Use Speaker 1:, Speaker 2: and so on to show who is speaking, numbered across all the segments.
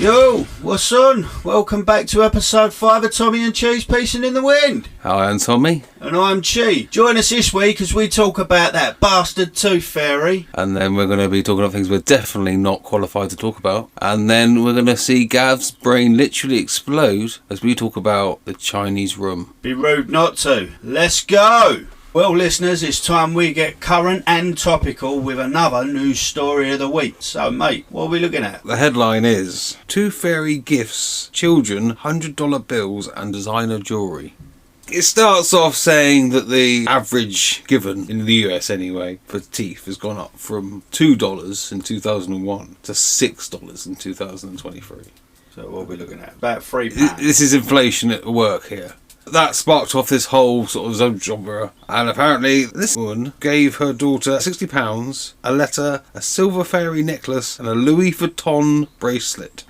Speaker 1: Yo, what's on? Welcome back to episode 5 of Tommy&Chi's Piecing in the Wind.
Speaker 2: Hi, I'm Tommy.
Speaker 1: And I'm Chi. Join us this week as we talk about that bastard tooth fairy.
Speaker 2: And then we're going to be talking about things we're definitely not qualified to talk about. And then we're going to see Gav's brain literally explode as we talk about the Chinese room.
Speaker 1: Be rude not to. Let's go! Well, listeners, it's time we get current and topical with another news story of the week. So, mate, what are we looking at?
Speaker 2: The headline is, Tooth Fairy gifts children $100 bills and designer jewellery. It starts off saying that the average given, in the US anyway, for teeth has gone up from $2 in 2001 to $6 in 2023.
Speaker 1: So what are we looking at? About £3.
Speaker 2: This is inflation at work here. That sparked off this whole sort of genre, and apparently this woman gave her daughter £60, a letter, a silver fairy necklace, and a Louis Vuitton bracelet.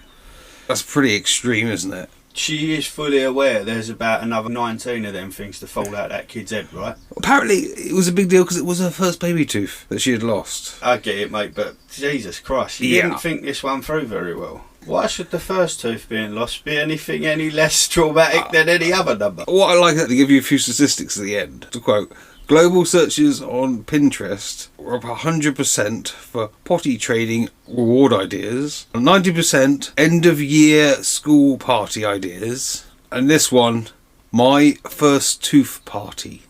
Speaker 2: That's pretty extreme, isn't it?
Speaker 1: She is fully aware there's about another 19 of them things to fall out that kid's head, right?
Speaker 2: Apparently it was a big deal because it was her first baby tooth that she had lost.
Speaker 1: I get it, mate, but Jesus Christ, she didn't think this one through very well. Why should the first tooth being lost be anything any less traumatic than any other number?
Speaker 2: What I like is that they give you a few statistics at the end. To quote, global searches on Pinterest were up 100% for potty training reward ideas, 90% end of year school party ideas, and this one, my first tooth party.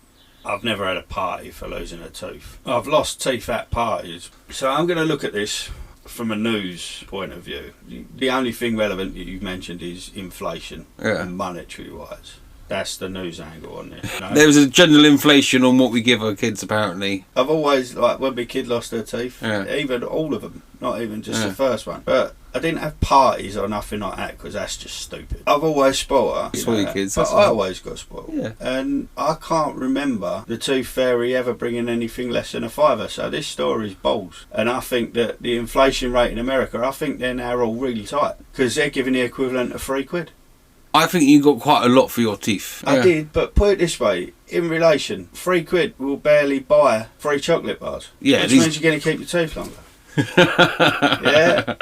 Speaker 1: I've never had a party for losing a tooth. I've lost teeth at parties. So I'm going to look at this from a news point of view. The only thing relevant that you've mentioned is inflation, and monetary wise. That's the news angle on this. No?
Speaker 2: There was a general inflation on what we give our kids, apparently.
Speaker 1: I've always, like, when my kid lost her teeth, even all of them, not even just the first one. But I didn't have parties or nothing like that because that's just stupid. I've always spoiled her.
Speaker 2: Spoil kids.
Speaker 1: But I always got spoiled.
Speaker 2: Yeah.
Speaker 1: And I can't remember the tooth fairy ever bringing anything less than a fiver. So this story's balls. And I think that the inflation rate in America, I think they're now all really tight because they're giving the equivalent of £3.
Speaker 2: I think you got quite a lot for your teeth.
Speaker 1: I did, but put it this way, in relation, £3 will barely buy 3 chocolate bars.
Speaker 2: Yeah,
Speaker 1: which means you're going to keep your teeth longer. Yeah.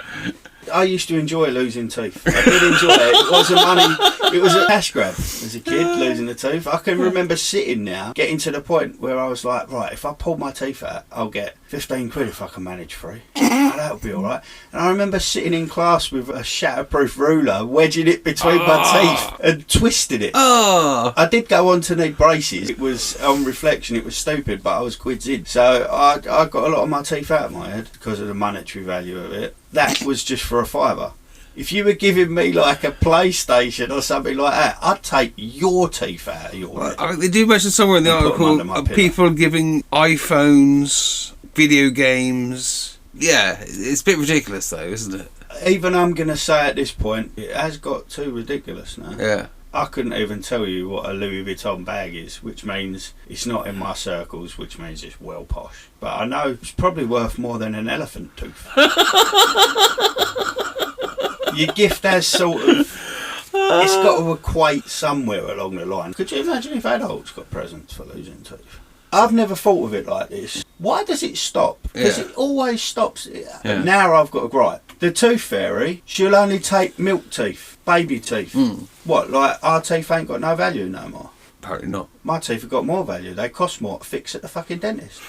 Speaker 1: I used to enjoy losing teeth. I did enjoy it. It wasn't money. It was a cash grab as a kid, losing the tooth. I can remember sitting now, getting to the point where I was like, right, if I pull my teeth out, I'll get £15 if I can manage 3. That'll be all right. And I remember sitting in class with a shatterproof ruler, wedging it between my teeth and twisting it. I did go on to need braces. It was, on reflection, it was stupid, but I was quids in. So I got a lot of my teeth out of my head because of the monetary value of it. That was just for a fiver. If you were giving me like a PlayStation or something like that, I'd take your teeth out of your head.
Speaker 2: I mean, they do mention somewhere in the article of people giving iPhones, video games. Yeah, it's a bit ridiculous though, isn't it?
Speaker 1: Even I'm going to say at this point, it has got too ridiculous now.
Speaker 2: Yeah.
Speaker 1: I couldn't even tell you what a Louis Vuitton bag is, which means it's not in my circles, which means it's well posh. But I know it's probably worth more than an elephant tooth. Your gift has sort of... It's got to equate somewhere along the line. Could you imagine if adults got presents for losing teeth? I've never thought of it like this. Why does it stop? Because it always stops. Now I've got a gripe. The tooth fairy, she'll only take milk teeth, baby teeth. What, like our teeth ain't got no value no more?
Speaker 2: Apparently not.
Speaker 1: My teeth have got more value. They cost more to fix at the fucking dentist.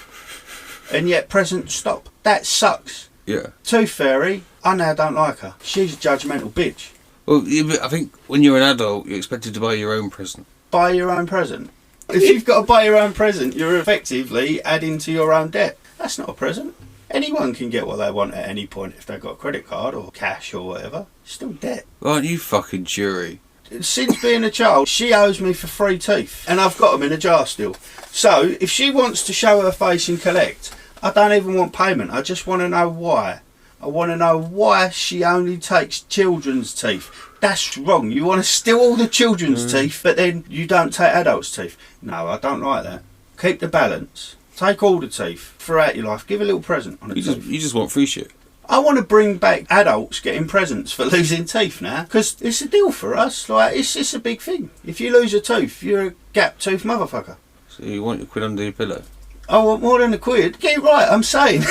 Speaker 1: And yet presents stop. That sucks.
Speaker 2: Yeah.
Speaker 1: Tooth fairy, I now don't like her. She's a judgmental bitch.
Speaker 2: Well, I think when you're an adult, you're expected to buy your own present.
Speaker 1: Buy your own present? If you've got to buy your own present, you're effectively adding to your own debt. That's not a present. Anyone can get what they want at any point if they've got a credit card or cash or whatever. It's still debt.
Speaker 2: Aren't you fucking jury?
Speaker 1: Since being a child, she owes me for 3 teeth, and I've got them in a jar still. So, if she wants to show her face and collect, I don't even want payment. I just want to know why. I want to know why she only takes children's teeth. That's wrong. You want to steal all the children's teeth, but then you don't take adults' teeth. No, I don't like that. Keep the balance. Take all the teeth throughout your life. Give a little present on a tooth.
Speaker 2: You just want free shit.
Speaker 1: I want to bring back adults getting presents for losing teeth now, because it's a deal for us. Like, it's a big thing. If you lose a tooth, you're a gap tooth motherfucker.
Speaker 2: So you want your quid under your pillow?
Speaker 1: I want more than a quid. Get it right, I'm saying.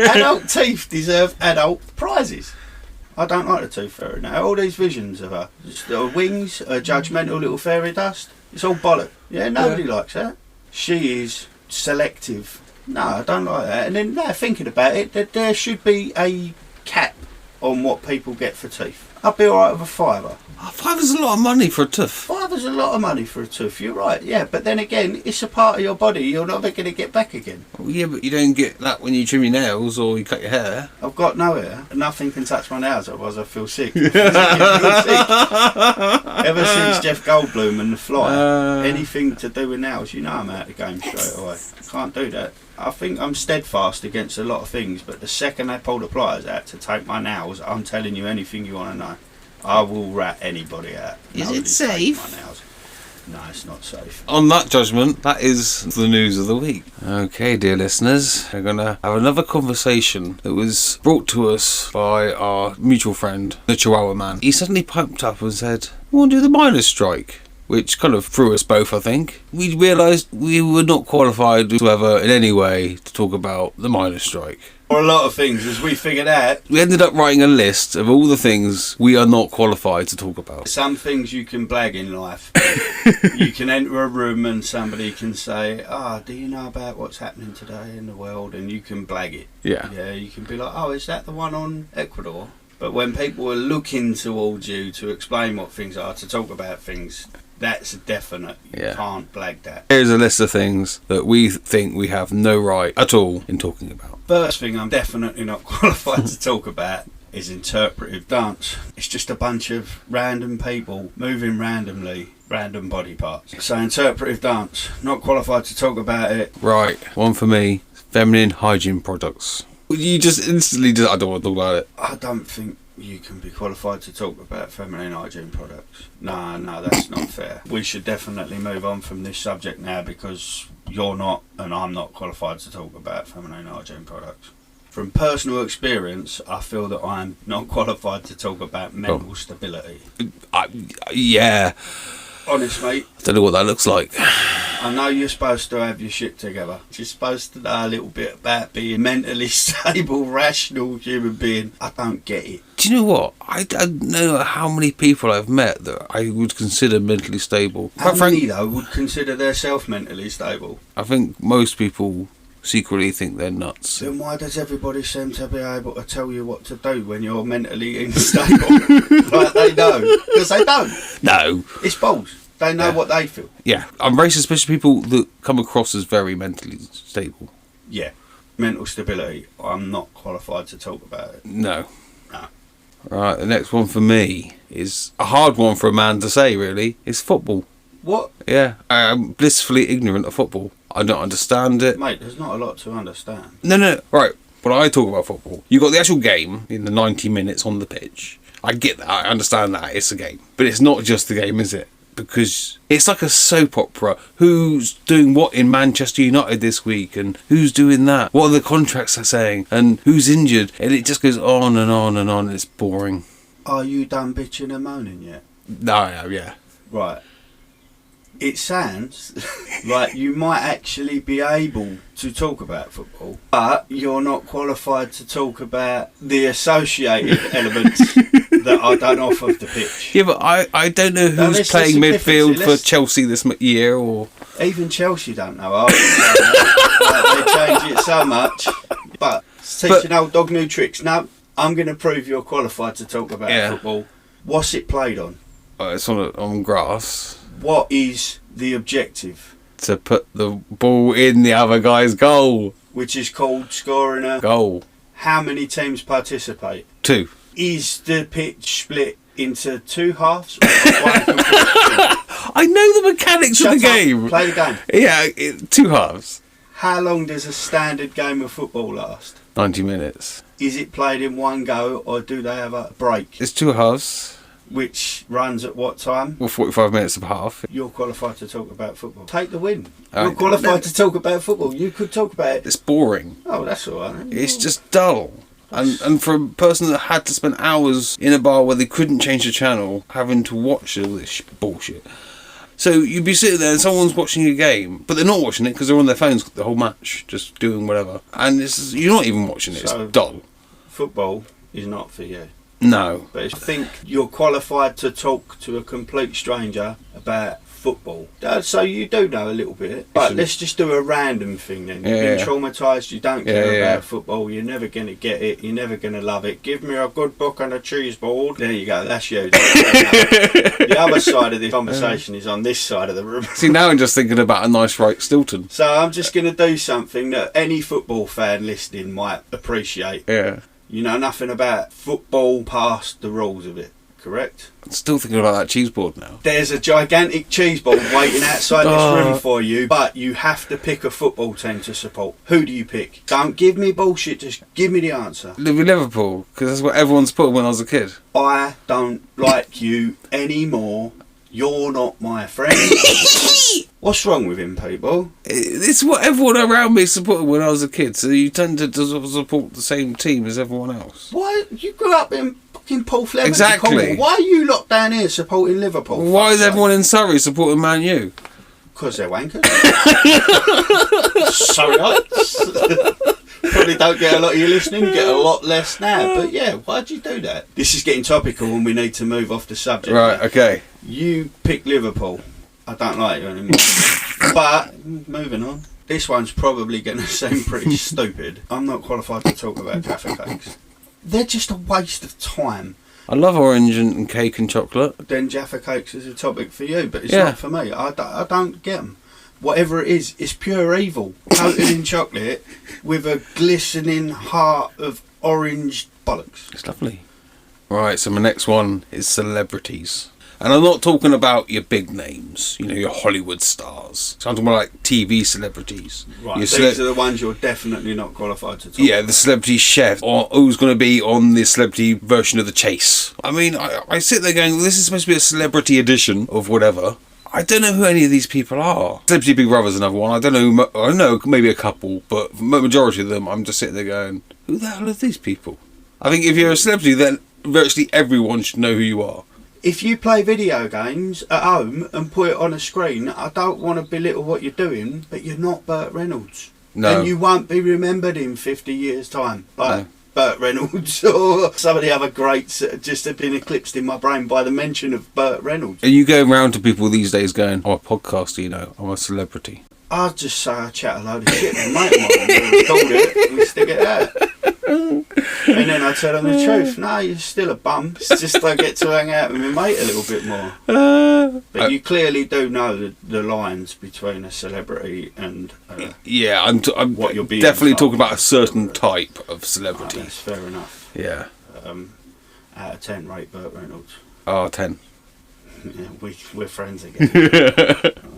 Speaker 1: Adult teeth deserve adult prizes. I don't like the tooth fairy now. All these visions of her. Just little wings, a judgmental little fairy dust. It's all bollock. Yeah, nobody likes that. She is selective. No, I don't like that. And then, now thinking about it, that there should be a cap on what people get for teeth. I'd be alright with a £5.
Speaker 2: £5's a lot of money for a tooth.
Speaker 1: £5's a lot of money for a tooth, you're right, yeah. But then again, it's a part of your body you're never going to get back again.
Speaker 2: Well, yeah, but you don't get that when you trim your nails or you cut your hair.
Speaker 1: I've got no hair. Nothing can touch my nails, otherwise I feel sick. Ever since Jeff Goldblum and The Fly, anything to do with nails, you know I'm out of the game straight away. Can't do that. I think I'm steadfast against a lot of things, but the second they pull the pliers out to take my nails, I'm telling you anything you want to know. I will rat anybody out.
Speaker 2: Is it safe?
Speaker 1: My nails. No, it's not safe.
Speaker 2: On that judgment, that is the news of the week. Okay, dear listeners, we're going to have another conversation that was brought to us by our mutual friend, the Chihuahua Man. He suddenly piped up and said, "We want to do the miners' strike," which kind of threw us both, I think. We realised we were not qualified whatsoever in any way to talk about the miners' strike.
Speaker 1: Or a lot of things, as we figured out.
Speaker 2: We ended up writing a list of all the things we are not qualified to talk about.
Speaker 1: Some things you can blag in life. You can enter a room and somebody can say, do you know about what's happening today in the world? And you can blag it.
Speaker 2: Yeah.
Speaker 1: Yeah, you can be like, oh, is that the one on Ecuador? But when people are looking towards you to explain what things are, to talk about things, that's a definite. You can't blag that.
Speaker 2: Here's a list of things that we think we have no right at all in talking about.
Speaker 1: First thing I'm definitely not qualified to talk about is interpretive dance. It's just a bunch of random people moving randomly, random body parts. So interpretive dance, not qualified to talk about it.
Speaker 2: Right, one for me, feminine hygiene products. You just instantly I don't want to talk about it.
Speaker 1: I don't think you can be qualified to talk about feminine hygiene products. No, that's not fair. We should definitely move on from this subject now, because you're not and I'm not qualified to talk about feminine hygiene products. From personal experience, I feel that I'm not qualified to talk about mental stability.
Speaker 2: Yeah.
Speaker 1: Honest, mate.
Speaker 2: I don't know what that looks like.
Speaker 1: I know you're supposed to have your shit together. You're supposed to know a little bit about being mentally stable, rational human being. I don't get it.
Speaker 2: Do you know what? I don't know how many people I've met that I would consider mentally stable.
Speaker 1: How many, though, would consider themselves mentally stable?
Speaker 2: I think most people secretly think they're nuts.
Speaker 1: Then why does everybody seem to be able to tell you what to do when you're mentally unstable? Like they know. Because they don't.
Speaker 2: No.
Speaker 1: It's balls. They know what they feel.
Speaker 2: Yeah. I'm very suspicious of people that come across as very mentally stable.
Speaker 1: Yeah. Mental stability. I'm not qualified to talk about it.
Speaker 2: No.
Speaker 1: No.
Speaker 2: Right, the next one for me is a hard one for a man to say, really. It's football.
Speaker 1: What?
Speaker 2: Yeah. I'm blissfully ignorant of football. I don't understand it.
Speaker 1: Mate, there's not a lot to understand.
Speaker 2: No. Right, when I talk about football, you've got the actual game in the 90 minutes on the pitch. I get that, I understand that, it's a game. But it's not just the game, is it? Because it's like a soap opera. Who's doing what in Manchester United this week, and who's doing that? What are the contracts are saying, and who's injured? And it just goes on and on and on. It's boring.
Speaker 1: Are you done bitching and moaning yet?
Speaker 2: No, I am, yeah.
Speaker 1: Right. It sounds like you might actually be able to talk about football, but you're not qualified to talk about the associated elements that are done off of the pitch.
Speaker 2: Yeah, but I don't know who's playing midfield for Chelsea this year, or...
Speaker 1: Even Chelsea don't know. Like, they change it so much. But teaching old dog new tricks. No, I'm going to prove you're qualified to talk about football. What's it played on?
Speaker 2: It's on grass.
Speaker 1: What is the objective?
Speaker 2: To put the ball in the other guy's goal.
Speaker 1: Which is called scoring a
Speaker 2: goal.
Speaker 1: How many teams participate?
Speaker 2: 2. Is
Speaker 1: the pitch split into 2 halves? Or one
Speaker 2: I know the mechanics of the game.
Speaker 1: Play the game.
Speaker 2: Yeah, 2 halves.
Speaker 1: How long does a standard game of football last?
Speaker 2: 90 minutes.
Speaker 1: Is it played in one go, or do they have a break?
Speaker 2: It's 2 halves.
Speaker 1: Which runs at what time?
Speaker 2: Well, 45 minutes of half.
Speaker 1: You're qualified to talk about football. Take the win. You're qualified to talk about football. You could talk about it.
Speaker 2: It's boring.
Speaker 1: Oh, that's all right.
Speaker 2: It's just dull. And for a person that had to spend hours in a bar where they couldn't change the channel, having to watch all this bullshit. So you'd be sitting there and someone's watching a game, but they're not watching it because they're on their phones the whole match, just doing whatever. And you're not even watching it. It's dull.
Speaker 1: Football is not for you.
Speaker 2: No.
Speaker 1: But I think you're qualified to talk to a complete stranger about football. So you do know a little bit. But let's just do a random thing then. You've been traumatised, you don't care about football, you're never going to get it, you're never going to love it. Give me a good book and a cheese board. There you go, that's you. The other side of the conversation is on this side of the room.
Speaker 2: See, now I'm just thinking about a nice right Stilton.
Speaker 1: So I'm just going to do something that any football fan listening might appreciate.
Speaker 2: Yeah.
Speaker 1: You know nothing about football past the rules of it, correct?
Speaker 2: I'm still thinking about that cheese board now.
Speaker 1: There's a gigantic cheese board waiting outside this room for you, but you have to pick a football team to support. Who do you pick? Don't give me bullshit, just give me the answer.
Speaker 2: Liverpool, because that's what everyone supported when I was a kid.
Speaker 1: I don't like you anymore. You're not my friend. What's wrong with him, people?
Speaker 2: It's what everyone around me supported when I was a kid, so you tended to support the same team as everyone else.
Speaker 1: Why? You grew up in fucking Portsmouth.
Speaker 2: Exactly.
Speaker 1: Why are you locked down here supporting Liverpool?
Speaker 2: Why is everyone in Surrey supporting Man U?
Speaker 1: Because they're wankers. Sorry, probably don't get a lot of you listening, get a lot less now. But yeah, why'd you do that? This is getting topical and we need to move off the subject.
Speaker 2: Right,
Speaker 1: now.
Speaker 2: okay.
Speaker 1: You pick Liverpool. I don't like you anymore. But, moving on. This one's probably going to seem pretty stupid. I'm not qualified to talk about Jaffa Cakes. They're just a waste of time.
Speaker 2: I love orange and cake and chocolate.
Speaker 1: Then Jaffa Cakes is a topic for you, but it's not for me. I don't get them. Whatever it is, it's pure evil. Coated in chocolate with a glistening heart of orange bollocks.
Speaker 2: It's lovely. Right, so my next one is celebrities. And I'm not talking about your big names, you know, your Hollywood stars. So I'm talking about like TV celebrities.
Speaker 1: Right, these are the ones you're definitely not qualified to talk about.
Speaker 2: The celebrity chef, or who's going to be on the celebrity version of The Chase. I mean, I sit there going, well, this is supposed to be a celebrity edition of whatever. I don't know who any of these people are. Celebrity Big Brother's another one. I don't know, I know maybe a couple, but the majority of them, I'm just sitting there going, who the hell are these people? I think if you're a celebrity, then virtually everyone should know who you are.
Speaker 1: If you play video games at home and put it on a screen, I don't want to belittle what you're doing, but you're not Burt Reynolds.
Speaker 2: No.
Speaker 1: And you won't be remembered in 50 years' time. Like Burt Reynolds or some of the other greats that just have been eclipsed in my brain by the mention of Burt Reynolds.
Speaker 2: Are you going round to people these days going, I'm a podcaster, you know, I'm a celebrity?
Speaker 1: I'll just say I chat a load of shit with a mate of mine and record it and stick it out. And then I tell them the truth. No, you're still a bum. It's just I get to hang out with my mate a little bit more. But you clearly do know the lines between a celebrity and
Speaker 2: I'm
Speaker 1: what you're being
Speaker 2: definitely talking about a certain type of celebrity.
Speaker 1: That's fair enough.
Speaker 2: Yeah.
Speaker 1: Out of 10, rate Burt Reynolds.
Speaker 2: Oh, 10.
Speaker 1: Yeah, we're friends again.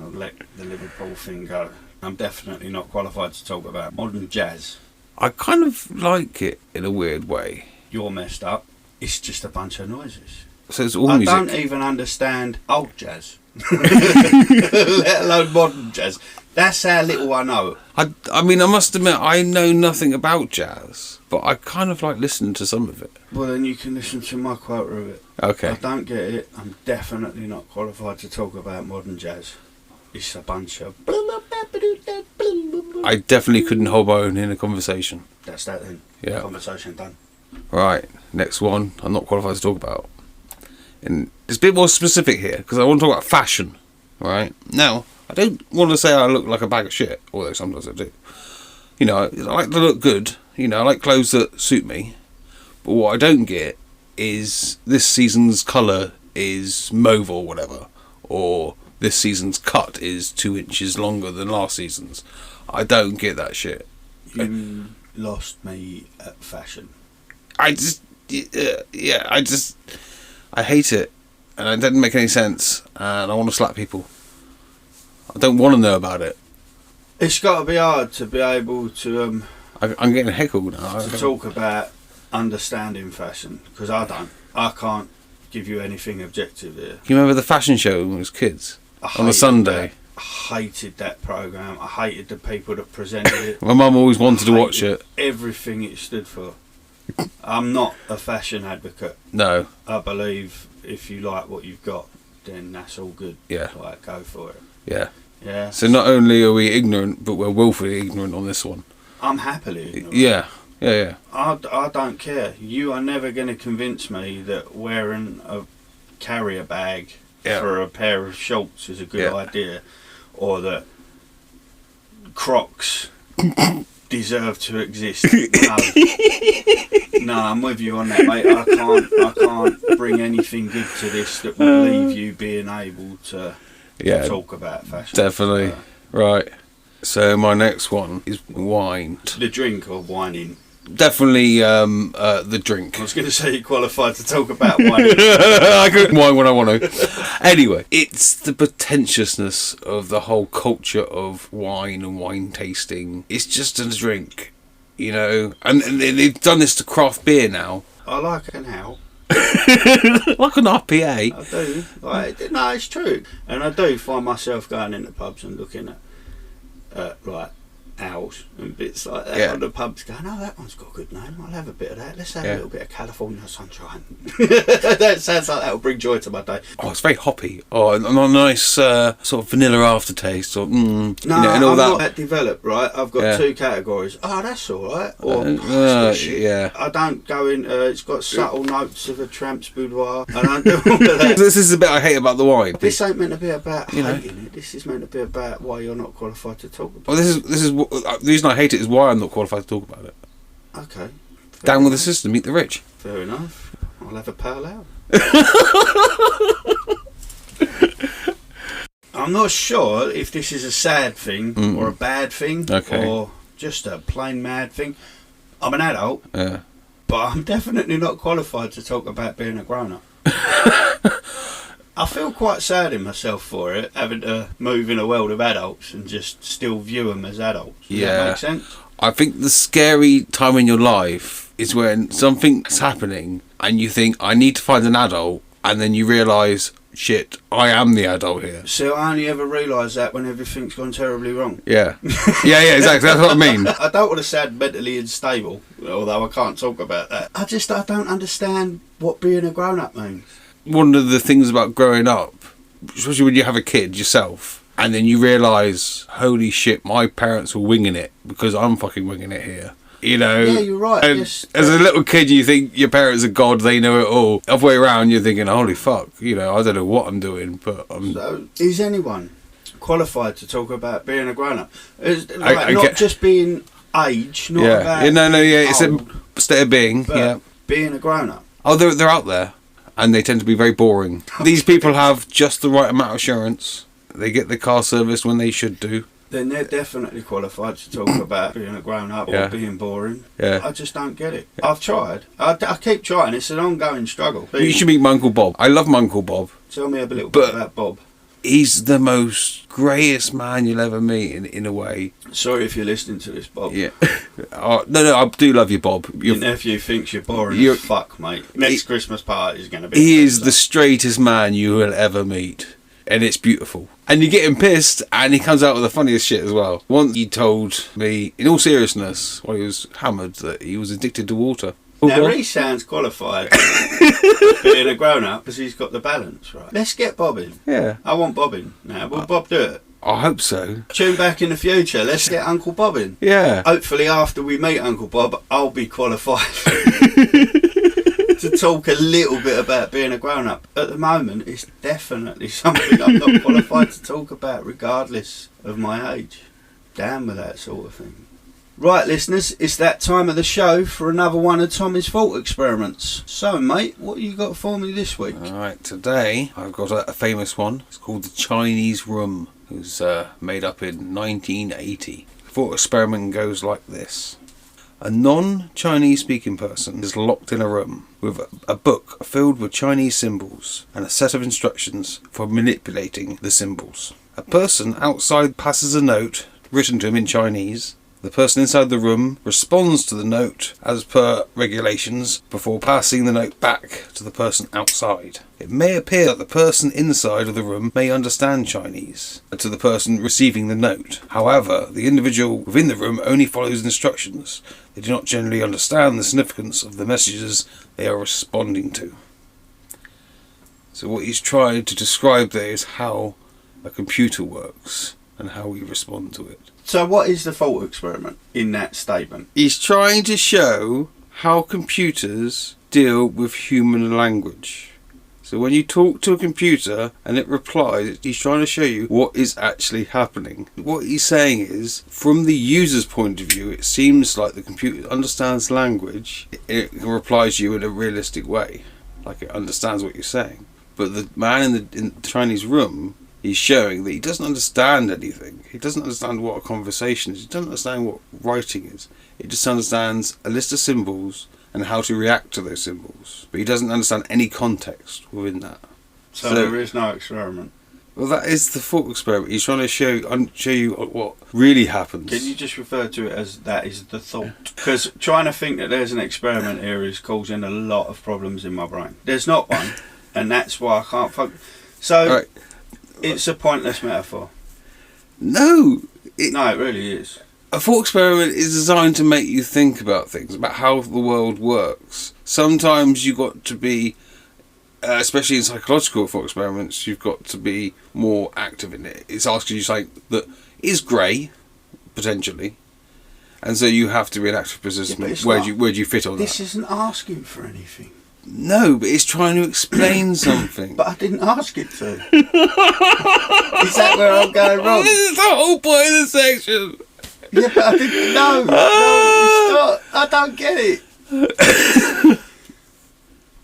Speaker 1: I'll let the Liverpool thing go. I'm definitely not qualified to talk about modern jazz.
Speaker 2: I kind of like it in a weird way.
Speaker 1: You're messed up. It's just a bunch of noises.
Speaker 2: So it's all music.
Speaker 1: I don't even understand old jazz, let alone modern jazz. That's how little I know.
Speaker 2: I mean, I must admit, I know nothing about jazz, but I kind of like listening to some of it.
Speaker 1: Well, then you can listen to my quota of it.
Speaker 2: Okay.
Speaker 1: I don't get it. I'm definitely not qualified to talk about modern jazz. It's a bunch of...
Speaker 2: I definitely couldn't hold my own in a conversation.
Speaker 1: That's that then.
Speaker 2: Yeah.
Speaker 1: Conversation done.
Speaker 2: Right, next one I'm not qualified to talk about. And it's a bit more specific here, because I want to talk about fashion. Right? Now, I don't want to say I look like a bag of shit, although sometimes I do. You know, I like to look good. You know, I like clothes that suit me. But what I don't get is this season's colour is mauve or whatever. Or this season's cut is 2 inches longer than last season's. I don't get that shit.
Speaker 1: You lost me at fashion.
Speaker 2: I hate it. And it doesn't make any sense. And I want to slap people. I don't want to know about it.
Speaker 1: It's got to be hard to be able to...
Speaker 2: I'm getting heckled now.
Speaker 1: To talk about understanding fashion, because I can't give you anything objective here.
Speaker 2: You remember the fashion show when we was kids? On a Sunday?
Speaker 1: I hated that programme. I hated the people that presented it.
Speaker 2: My mum always wanted to watch it.
Speaker 1: Everything it stood for. I'm not a fashion advocate.
Speaker 2: No.
Speaker 1: I believe if you like what you've got, then that's all good.
Speaker 2: Yeah.
Speaker 1: Like, go for it.
Speaker 2: Yeah.
Speaker 1: Yeah.
Speaker 2: So not only are we ignorant, but we're willfully ignorant on this one.
Speaker 1: I'm happily ignorant.
Speaker 2: Yeah. Yeah.
Speaker 1: I don't care. You are never going to convince me that wearing a carrier bag for a pair of shorts is a good idea, or that Crocs deserve to exist. No, I'm with you on that, mate. I can't bring anything good to this that would leave you being able to talk about fashion.
Speaker 2: Definitely. Right. So my next one is wine.
Speaker 1: The drink or whining?
Speaker 2: Definitely the drink.
Speaker 1: I was going to say you're qualified to talk about wine.
Speaker 2: I can wine when I want to. Anyway, it's the pretentiousness of the whole culture of wine and wine tasting. It's just a drink, you know. And they've done this to craft beer now.
Speaker 1: I like an owl.
Speaker 2: Like an IPA.
Speaker 1: I do. No, it's true. And I do find myself going into pubs and looking at like owls and bits like that on the pubs, going, oh, that one's got a good name, I'll have a bit of that, let's have a little bit of California sunshine. That sounds like that'll bring joy to my day.
Speaker 2: Oh, it's very hoppy. Oh, and a nice sort of vanilla aftertaste, or
Speaker 1: no,
Speaker 2: you know, and all
Speaker 1: I'm
Speaker 2: that.
Speaker 1: not that developed, right? I've got two categories. Oh, that's alright, or shit. I don't go in, it's got subtle notes of a tramp's boudoir. I don't do all of that.
Speaker 2: This is the bit I hate about the wine.
Speaker 1: This ain't meant to be about hating it, this is meant to be about why you're not qualified to talk about
Speaker 2: it. Well, this is the reason I hate it is why I'm not qualified to talk about it.
Speaker 1: Okay.
Speaker 2: Down with the system, meet the rich.
Speaker 1: Fair enough. I'll have a pale ale. I'm not sure if this is a sad thing or a bad thing or just a plain mad thing. I'm an adult, but I'm definitely not qualified to talk about being a grown-up. I feel quite sad in myself for it, having to move in a world of adults and just still view them as adults. Does that make sense?
Speaker 2: I think the scary time in your life is when something's happening and you think, I need to find an adult, and then you realise, shit, I am the adult here.
Speaker 1: So I only ever realise that when everything's gone terribly wrong.
Speaker 2: Yeah, exactly, that's what I mean.
Speaker 1: I don't want to sound mentally unstable, although I can't talk about that. I don't understand what being a grown-up means.
Speaker 2: One of the things about growing up, especially when you have a kid yourself, and then you realise, holy shit, my parents were winging it because I'm fucking winging it here. You know?
Speaker 1: Yeah, you're right.
Speaker 2: And
Speaker 1: yes.
Speaker 2: As a little kid, you think your parents are God, they know it all. Halfway around, you're thinking, holy fuck, you know, I don't know what I'm doing, but I'm...
Speaker 1: So, is anyone qualified to talk about being a grown-up? Not just being age, not about
Speaker 2: it's a state of being,
Speaker 1: but being a grown-up.
Speaker 2: Oh, they're out there. And they tend to be very boring. These people have just the right amount of assurance. They get the car serviced when they should do.
Speaker 1: Then they're definitely qualified to talk about being a grown-up or being boring.
Speaker 2: Yeah.
Speaker 1: I just don't get it. I've tried. I keep trying. It's an ongoing struggle.
Speaker 2: You should meet my Uncle Bob. I love my Uncle Bob.
Speaker 1: Tell me a little bit about Bob.
Speaker 2: He's the most greyest man you'll ever meet, in a way.
Speaker 1: Sorry if you're listening to this, Bob.
Speaker 2: Yeah. No, I do love you, Bob.
Speaker 1: Your nephew thinks you're boring as fuck, mate. Next Christmas party is going to be...
Speaker 2: He is the straightest man you will ever meet. And it's beautiful. And you get him pissed, and he comes out with the funniest shit as well. Once he told me, in all seriousness, while he was hammered, that he was addicted to water.
Speaker 1: Now, he sounds qualified being a grown-up because he's got the balance, right? Let's get Bob in.
Speaker 2: Yeah.
Speaker 1: I want Bob in now. Will Bob do it?
Speaker 2: I hope so.
Speaker 1: Tune back in the future. Let's get Uncle Bob in.
Speaker 2: Yeah.
Speaker 1: Hopefully after we meet Uncle Bob, I'll be qualified to talk a little bit about being a grown-up. At the moment, it's definitely something I'm not qualified to talk about regardless of my age. Damn with that sort of thing. Right, listeners, it's that time of the show for another one of Tommy's thought experiments. So, mate, what you got for me this week?
Speaker 2: Alright, today I've got a famous one. It's called the Chinese Room. It was made up in 1980. The thought experiment goes like this. A non-Chinese speaking person is locked in a room with a book filled with Chinese symbols and a set of instructions for manipulating the symbols. A person outside passes a note written to him in Chinese. The person inside the room responds to the note as per regulations before passing the note back to the person outside. It may appear that the person inside of the room may understand Chinese to the person receiving the note. However, the individual within the room only follows instructions. They do not generally understand the significance of the messages they are responding to. So what he's tried to describe there is how a computer works and how we respond to it.
Speaker 1: So what is the thought experiment in that statement?
Speaker 2: He's trying to show how computers deal with human language. So when you talk to a computer and it replies, he's trying to show you what is actually happening. What he's saying is, from the user's point of view, it seems like the computer understands language. It replies to you in a realistic way, like it understands what you're saying. But the man in the Chinese room, he's showing that he doesn't understand anything. He doesn't understand what a conversation is. He doesn't understand what writing is. He just understands a list of symbols and how to react to those symbols. But he doesn't understand any context within that.
Speaker 1: So there is no experiment.
Speaker 2: Well, that is the thought experiment. He's trying to show you what really happens.
Speaker 1: Can you just refer to it as that is the thought? Because trying to think that there's an experiment here is causing a lot of problems in my brain. There's not one, and that's why I can't focus. So,
Speaker 2: right.
Speaker 1: It's a pointless metaphor.
Speaker 2: No,
Speaker 1: it really is.
Speaker 2: A thought experiment is designed to make you think about things, about how the world works. Sometimes you've got to be, especially in psychological thought experiments, you've got to be more active in it. It's asking you something that is grey, potentially, and so you have to be an active participant. Where do you fit on
Speaker 1: this
Speaker 2: that?
Speaker 1: This isn't asking for anything.
Speaker 2: No, but it's trying to explain something.
Speaker 1: But I didn't ask it to. Is that where I'm going wrong?
Speaker 2: This is the whole point of the section.
Speaker 1: Yeah, but I didn't know. No, it's not. I don't get it.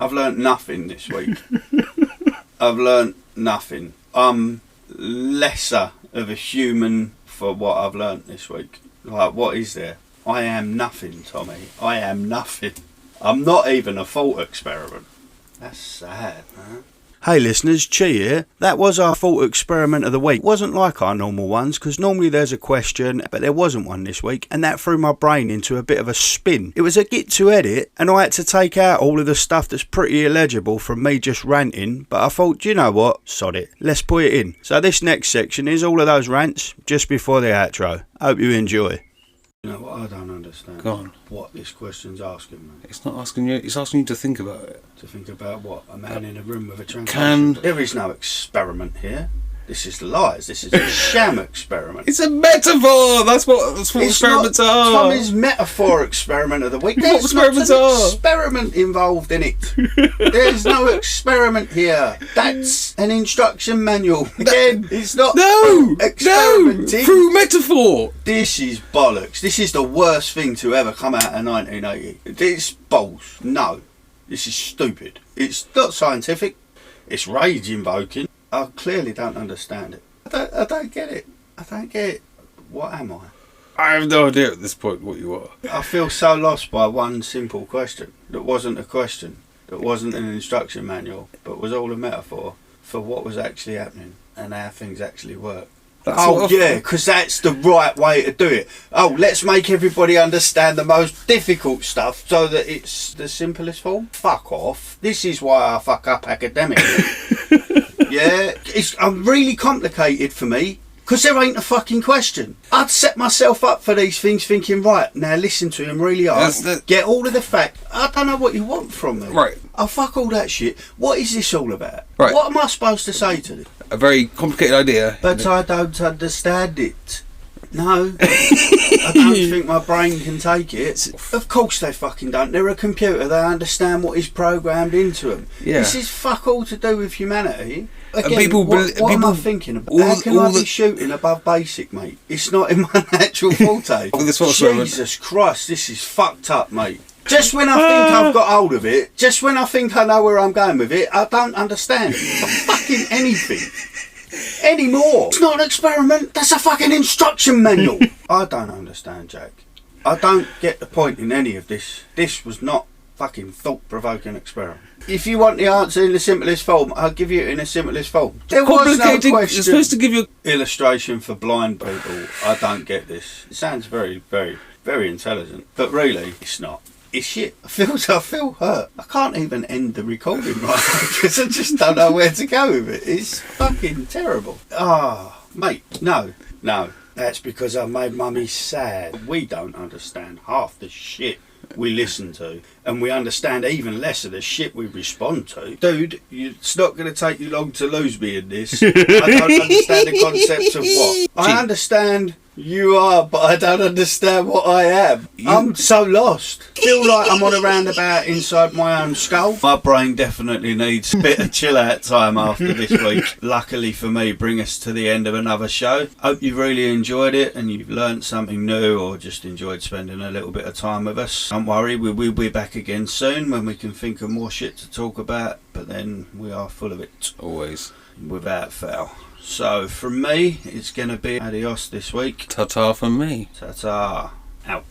Speaker 1: I've learnt nothing this week. I've learnt nothing. I'm lesser of a human for what I've learnt this week. Like, what is there? I am nothing, Tommy. I am nothing. I'm not even a thought experiment. That's sad, man. Hey listeners, Chi here. That was our thought experiment of the week. It wasn't like our normal ones, because normally there's a question, but there wasn't one this week, and that threw my brain into a bit of a spin. It was a git to edit, and I had to take out all of the stuff that's pretty illegible from me just ranting, but I thought, do you know what? Sod it. Let's put it in. So this next section is all of those rants just before the outro. Hope you enjoy. You know what I don't understand?
Speaker 2: Go on.
Speaker 1: What this question's asking me.
Speaker 2: It's not asking you, it's asking you to think about it.
Speaker 1: To think about what? A man in a room with a translation? There is no experiment here. This is lies. This is a sham experiment.
Speaker 2: It's a metaphor! That's what experiments are!
Speaker 1: Tommy's metaphor experiment of the week. There's
Speaker 2: experiments
Speaker 1: not an
Speaker 2: are!
Speaker 1: experiment involved in it. There's no experiment here. That's an instruction manual. Again, it's not experimenting.
Speaker 2: No! Through metaphor!
Speaker 1: This is bollocks. This is the worst thing to ever come out of 1980. It's balls. No. This is stupid. It's not scientific. It's rage invoking. I clearly don't understand it. I don't get it. I don't get it. What am I?
Speaker 2: I have no idea at this point what you are.
Speaker 1: I feel so lost by one simple question that wasn't a question, that wasn't an instruction manual, but was all a metaphor for what was actually happening and how things actually work. Because that's the right way to do it. Oh, let's make everybody understand the most difficult stuff so that it's the simplest form. Fuck off. This is why I fuck up academically. Yeah, it's really complicated for me because there ain't a fucking question. I'd set myself up for these things thinking, right, now listen to him really hard, get all of the fact. I don't know what you want from me.
Speaker 2: Right.
Speaker 1: Oh, fuck all that shit. What is this all about?
Speaker 2: Right.
Speaker 1: What am I supposed to say to this?
Speaker 2: A very complicated idea.
Speaker 1: But I don't understand it. No. I don't think my brain can take it. Of course they fucking don't. They're a computer. They understand what is programmed into them. Yeah. This is fuck all to do with humanity. Again, what am I thinking about? How can I be shooting above basic, mate? It's not in my natural forte. Jesus Christ, this is fucked up, mate. Just when I think I've got hold of it, just when I think I know where I'm going with it, I don't understand fucking anything anymore. It's not an experiment, that's a fucking instruction manual. I don't understand, Jack. I don't get the point in any of this. This was not fucking thought-provoking experiment. If you want the answer in the simplest form, I'll give you it in the simplest form. There was no question.
Speaker 2: It's supposed to give you
Speaker 1: illustration for blind people. I don't get this. It sounds very, very, very intelligent, but really, it's not. It's shit. I feel hurt. I can't even end the recording right because I just don't know where to go with it. It's fucking terrible. Mate, no. That's because I made mummy sad. We don't understand half the shit we listen to, and we understand even less of the shit we respond to. Dude, it's not going to take you long to lose me in this. I don't understand the concepts of what. I understand You are, but I don't understand what I am. I'm so lost. Feel like I'm on a roundabout inside my own skull. My brain definitely needs a bit of chill out time after this week. Luckily for me, bring us to the end of another show. Hope you've really enjoyed it and you've learnt something new or just enjoyed spending a little bit of time with us. Don't worry, we will be back again soon when we can think of more shit to talk about, but then we are full of it.
Speaker 2: Always.
Speaker 1: Without fail. So from me, it's going to be adios this week.
Speaker 2: Ta-ta from me.
Speaker 1: Ta-ta. Out.